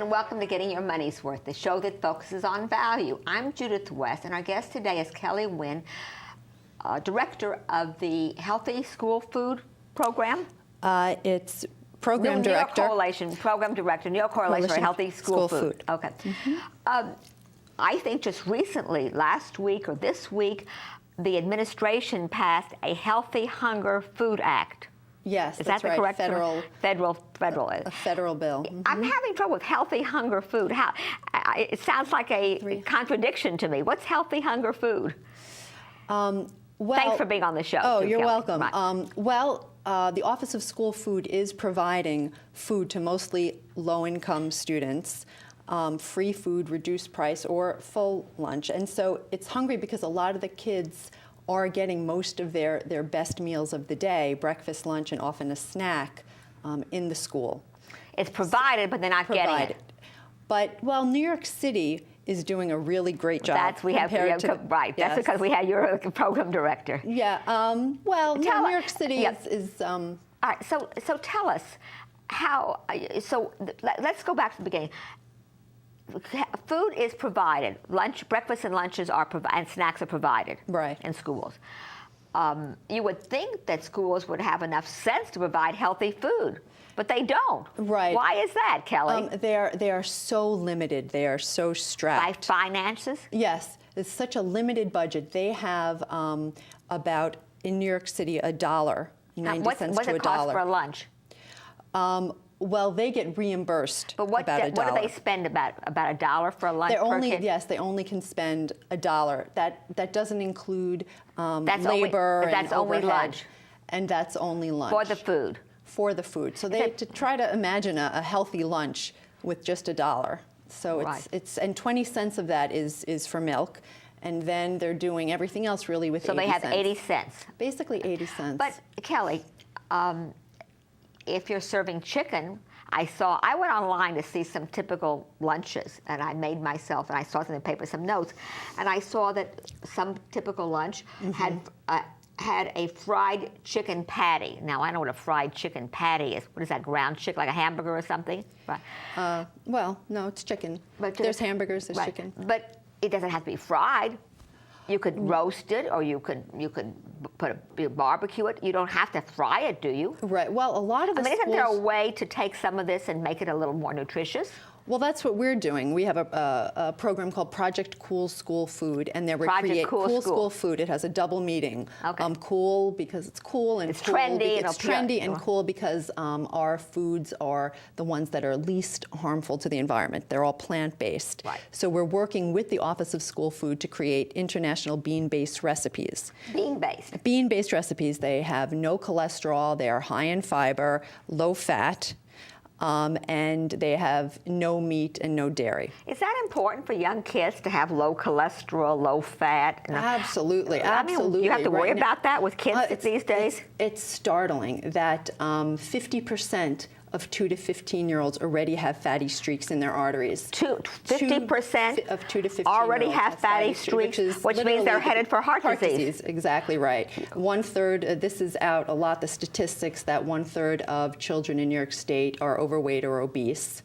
and welcome to Getting Your Money's Worth, the show that focuses on value. I'm Judith West, and our guest today is Kelley Wind, director of the Healthy School Food Program. It's program director. New York Coalition, program director, New York Coalition for Healthy School Food. Okay. Mm-hmm. I think just recently, last week or this week, the administration passed a Healthy Hunger Food Act. Yes, is that's that the correct federal a federal bill. Mm-hmm. I'm having trouble with healthy hunger food. How it sounds like a contradiction to me. What's healthy hunger food? Well, thanks for being on the show. Oh, too, you're Kelley. welcome. Right. The Office of School Food is providing food to mostly low-income students, free food, reduced price, or full lunch. And so it's hungry because a lot of the kids are getting most of their best meals of the day, breakfast, lunch, and often a snack in the school. It's provided, but they're not getting it. But, well, New York City is doing a really great job. That's because we had your program director. Yeah. New York City is. All right. So tell us how. Let's go back to the beginning. Food is provided. Breakfast and lunches are and snacks are provided. Right. In schools. You would think that schools would have enough sense to provide healthy food, but they don't. Right. Why is that, Kelley? They are so limited. They are so strapped. By finances? Yes. It's such a limited budget. They have about, in New York City, $1, 90 cents to $1. What's it cost for a lunch? Well, they get reimbursed about $1. What do they spend about $1 for a lunch per kid? Yes, they only can spend $1. That doesn't include labor and that's only lunch. And that's only lunch. For the food. For the food. So they to try to imagine a healthy lunch with just $1. So it's and 20 cents of that is for milk. And then they're doing everything else really with 80 cents. So they have 80 cents. Basically 80 cents. But Kelley, if you're serving chicken, I went online to see some typical lunches, and I made myself, and I saw in the paper some notes, and I saw that some typical lunch had a fried chicken patty. Now, I know what a fried chicken patty is. What is that, ground chicken, like a hamburger or something? Right. Well, no, it's chicken. But there's hamburgers, there's chicken. But it doesn't have to be fried. You could roast it, or you could barbecue it. You don't have to fry it, do you? Right. Well, a lot of the isn't there a way to take some of this and make it a little more nutritious? Well, that's what we're doing. We have a program called Project Cool School Food, and there we create Cool School Food. It has a double meaning. Okay. Cool because it's cool, and it's trendy. It's trendy and cool because our foods are the ones that are least harmful to the environment. They're all plant-based. Right. So we're working with the Office of School Food to create international bean-based recipes. Bean-based? Bean-based recipes. They have no cholesterol. They are high in fiber, low fat. And they have no meat and no dairy. Is that important for young kids to have low cholesterol, low fat? Absolutely, absolutely. I mean, you have to worry about that with kids these days? It's startling that 50% of 2 to 15-year-olds already have fatty streaks in their arteries. 50% of 2 to 15 already have fatty streaks, which means they're headed for heart disease. Exactly right. 1/3, this is out a lot, the statistics that 1/3 of children in New York State are overweight or obese.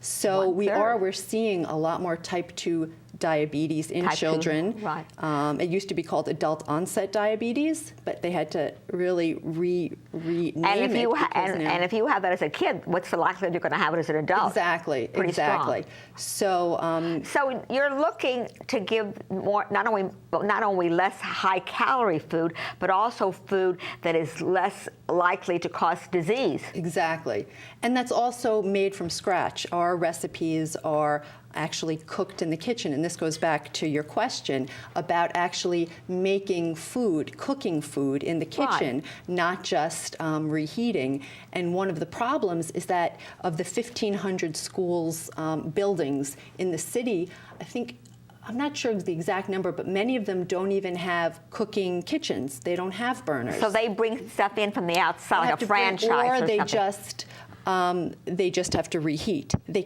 So we're seeing a lot more type 2 diabetes in children. Right. It used to be called adult onset diabetes, but they had to really rename it. And if you have that as a kid, what's the likelihood you're going to have it as an adult? Exactly. Pretty strong. So you're looking to give more, not only less high-calorie food, but also food that is less likely to cause disease. Exactly. And that's also made from scratch. Our recipes are actually cooked in the kitchen, and this goes back to your question about actually making food, cooking food in the kitchen, not just reheating. And one of the problems is that of the 1,500 schools, buildings in the city, I'm not sure the exact number, but many of them don't even have cooking kitchens. They don't have burners. So they bring stuff in from the outside, like a franchise or something. They just have to reheat. They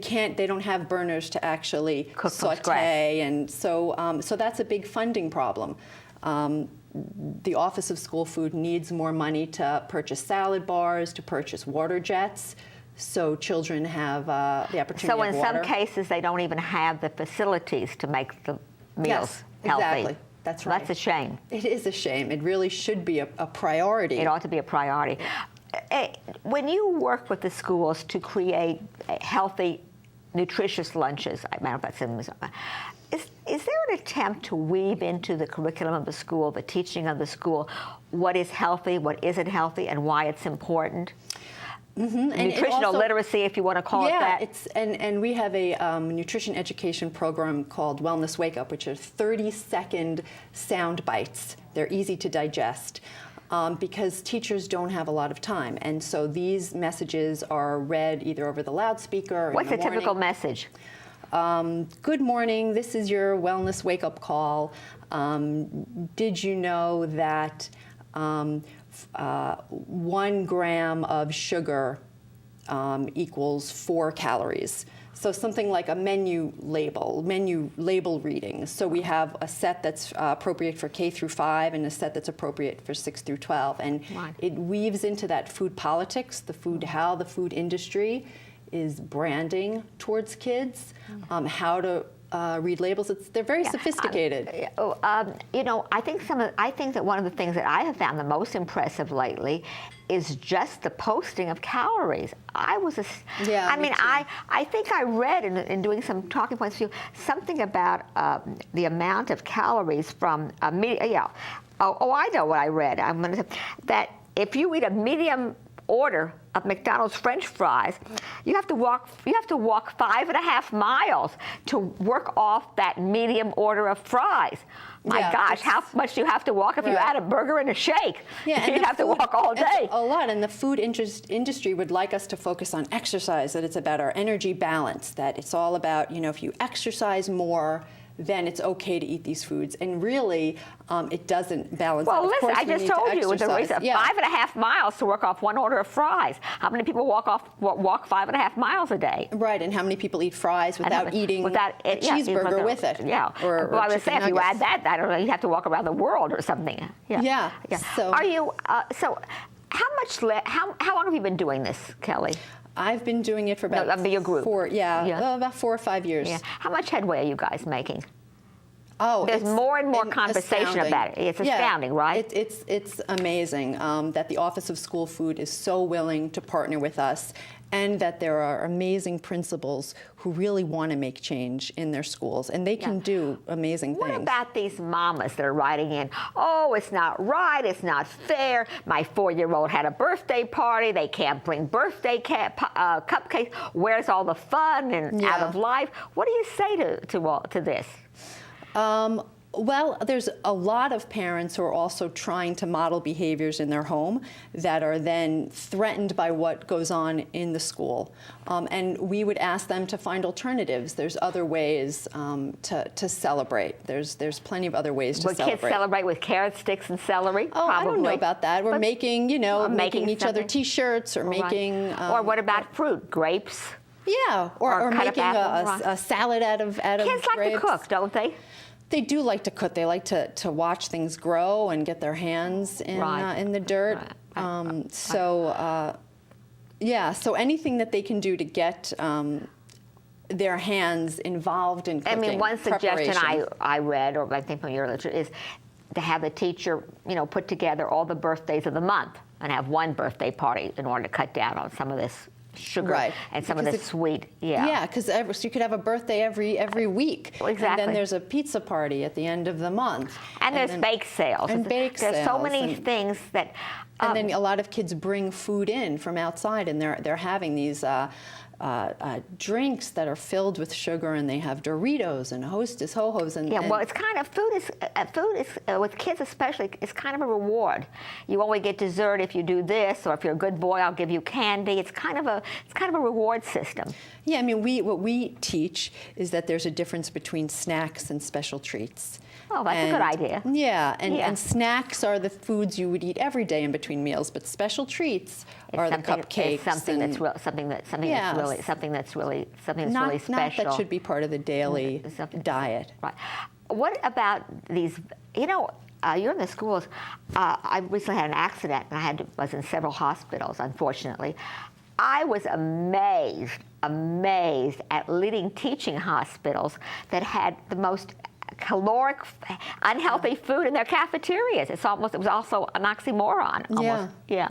don't have burners to actually cook saute, and so that's a big funding problem. The Office of School Food needs more money to purchase salad bars, to purchase water jets, so children have the opportunity So to have in water. some cases, they don't even have the facilities to make the meals Yes, healthy. exactly. That's right. That's a shame. It is a shame. It really should be a priority. It ought to be a priority. When you work with the schools to create healthy, nutritious lunches, I don't know if that's in this, is there an attempt to weave into the curriculum of the school, the teaching of the school, what is healthy, what isn't healthy, and why it's important? Mm-hmm. And Nutritional literacy, if you want to call it that. Yeah, and we have a nutrition education program called Wellness Wake Up, which are 30-second sound bites. They're easy to digest. Because teachers don't have a lot of time. And so these messages are read either over the loudspeaker or What's in the the typical morning. message? Good morning, this is your wellness wake-up call. Did you know that 1 gram of sugar equals 4 calories? So something like a menu label reading. So we have a set that's appropriate for K through 5 and a set that's appropriate for 6 through 12. And it weaves into that food politics, how the food industry is branding towards kids, how to read labels. They're very sophisticated. You know, I think that one of the things that I have found the most impressive lately is just the posting of calories. I think I read in doing some talking points for you something about the amount of calories from I know what I read. That if you eat a medium order of McDonald's French fries, you have to walk 5.5 miles to work off that medium order of fries. My gosh, how much do you have to walk if you add a burger and a shake? Yeah, you'd have to walk all day. A lot, and the food industry would like us to focus on exercise, that it's about our energy balance, that it's all about, if you exercise more, then it's okay to eat these foods. And really, it doesn't balance out. Well, listen, I just told you, the reason 5.5 miles to work off 1 order of fries. How many people walk 5.5 miles a day? Right, and how many people eat fries without eating a cheeseburger with it? Yeah. Or I would say if you nuggets. add that, I don't know, you have to walk around the world or something. Yeah. So, are you? So, how long have you been doing this, Kelley? I've been doing it for about your group. About 4 or 5 years. Yeah. How much headway are you guys making? Oh, there's more and more conversation about it. It's astounding, right? It's amazing that the Office of School Food is so willing to partner with us, and that there are amazing principals who really want to make change in their schools, and they can do amazing things. What about these mamas that are writing in, oh, it's not right, it's not fair, my 4-year-old had a birthday party, they can't bring birthday cupcakes, where's all the fun and out of life? What do you say to this? Well, there's a lot of parents who are also trying to model behaviors in their home that are then threatened by what goes on in the school. And we would ask them to find alternatives. There's other ways to celebrate. There's plenty of other ways to celebrate. Would kids celebrate with carrot sticks and celery? Oh, probably. I don't know about that. We're making each other T-shirts or making... or what about fruit? Grapes? Yeah, or making a salad out of Kids grapes. like to cook, don't they? They do like to cook. They like to watch things grow and get their hands in the dirt. So anything that they can do to get their hands involved in cooking. I mean, one suggestion I read, or I think from your literature, is to have the teacher, put together all the birthdays of the month and have one birthday party in order to cut down on some of this sugar and some of the sweet, because so you could have a birthday every week. Exactly. And then there's a pizza party at the end of the month. And there's bake sales. There's so many things that... and then a lot of kids bring food in from outside, and they're having these drinks that are filled with sugar, and they have Doritos and Hostess Ho-Hos. Well, it's kind of, food is with kids especially, it's kind of a reward. You only get dessert if you do this, or if you're a good boy, I'll give you candy. It's kind of a reward system. Yeah, I mean, what we teach is that there's a difference between snacks and special treats. Oh, that's a good idea. Yeah, and snacks are the foods you would eat every day in between meals, but special treats are the cupcakes. It's something that's really special. Not that should be part of the daily diet. Right. What about these? You're in the schools. I recently had an accident, and was in several hospitals, unfortunately. I was amazed at leading teaching hospitals that had the most caloric, unhealthy food in their cafeterias. It was also an oxymoron. Almost. Yeah.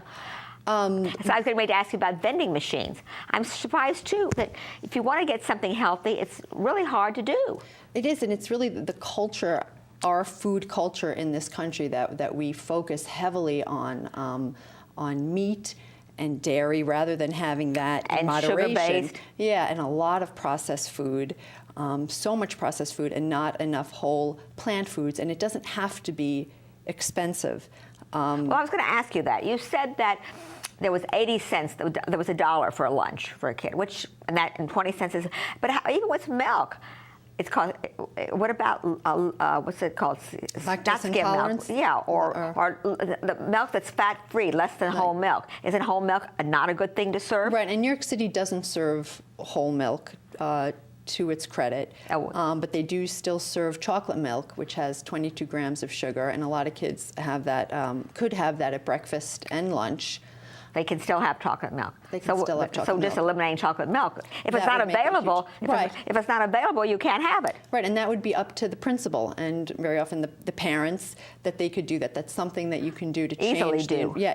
So I was getting ready to ask you about vending machines. I'm surprised too that if you want to get something healthy, it's really hard to do. It is, and it's really the culture, our food culture in this country that we focus heavily on meat and dairy rather than having that in moderation. Sugar-based. Yeah, and a lot of processed food. So much processed food and not enough whole plant foods, and it doesn't have to be expensive. Well, I was going to ask you that. You said that there was 80 cents, there was $1 for a lunch for a kid, and 20 cents is, but even with milk, it's called, what about, what's it called? Lactose intolerance? Milk. Yeah, or the milk that's fat-free, less than whole milk. Isn't whole milk not a good thing to serve? Right, and New York City doesn't serve whole milk, to its credit, but they do still serve chocolate milk, which has 22 grams of sugar, and a lot of kids have that, could have that at breakfast and lunch. They can still have chocolate milk. They can still have chocolate milk. So just eliminating chocolate milk. If it's That not would make a available, huge- Right. if it's not available, you can't have it. Right, and that would be up to the principal and very often the parents that they could do that. That's something that you can do to change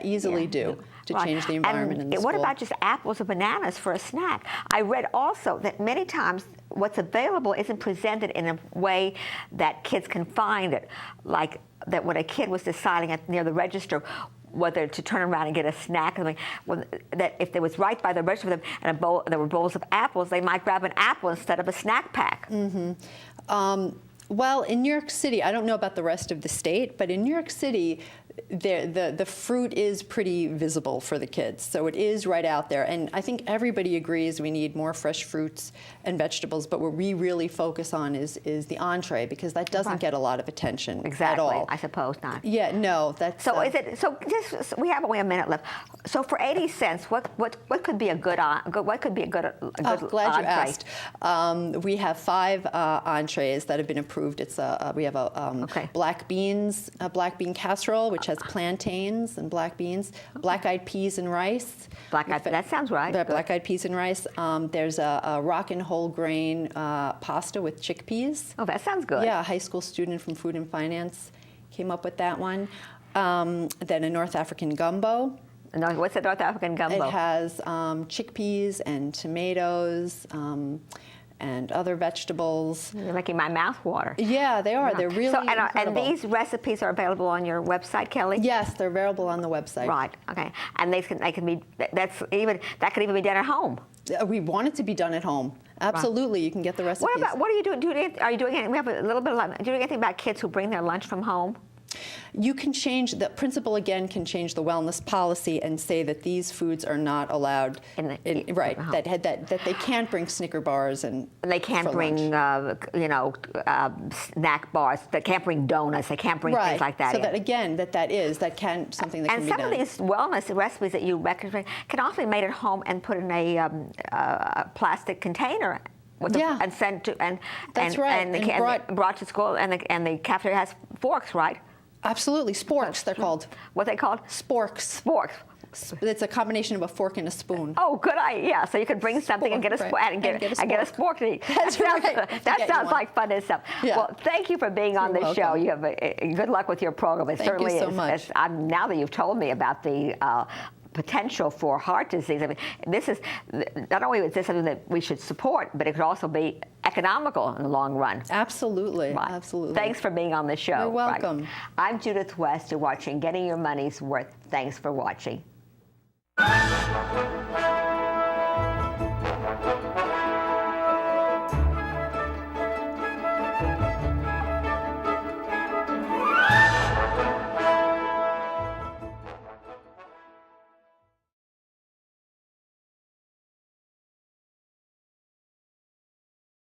Easily do. To Right. change the environment in the and school. what about just apples or bananas for a snack? I read also that many times what's available isn't presented in a way that kids can find it. Like that when a kid was deciding near the register whether to turn around and get a snack, that if it was right by the register for them and there were bowls of apples, they might grab an apple instead of a snack pack. Well, in New York City, I don't know about the rest of the state, but in New York City, the fruit is pretty visible for the kids. So it is right out there. And I think everybody agrees we need more fresh fruits and vegetables, but what we really focus on is the entree, because that doesn't get a lot of attention at all. I suppose not. Yeah, no, that's... So we have only a minute left. So for 80 cents, what could be a good Glad entree? you asked. We have 5 entrees that have been approved. We have a black bean casserole, which has plantains and black beans, black-eyed peas and rice. That sounds right. Black-eyed peas and rice. There's a rock and whole grain pasta with chickpeas. Oh, that sounds good. Yeah, a high school student from Food and Finance came up with that one. Then a North African gumbo. What's a North African gumbo? It has chickpeas and tomatoes and other vegetables. You're making my mouth water. Yeah, they are. Yeah. They're really incredible. And these recipes are available on your website, Kelley? Yes, they're available on the website. Right. Okay. And they can be. That could even be done at home. We want it to be done at home. Absolutely, you can get the recipes. What are you doing? Are you doing anything? We have a little bit of. Are you doing anything about kids who bring their lunch from home? You can change, the principal again can change the wellness policy and say that these foods are not allowed, that they can't bring Snicker bars and they can't bring, snack bars, they can't bring donuts, they can't bring things like that. So that again, that can, something that can be done. And some of these wellness recipes that you recommend can also be made at home and put in a plastic container. And sent to and brought to school, and the cafeteria has forks, right? Absolutely, sporks they're called. What are they called? Sporks. Sporks. It's a combination of a fork and a spoon. Oh, good idea. Yeah, so you could bring something and get a spork to eat. That's right. That sounds like fun and stuff. Yeah. Well, thank you for being on this show. You have good luck with your program. It certainly is. Thank you so much. Now that you've told me about the potential for heart disease. I mean, this is not only is this something that we should support, but it could also be economical in the long run. Absolutely, right. Absolutely. Thanks for being on the show. You're welcome. Right. I'm Judith West. You're watching Getting Your Money's Worth. Thanks for watching.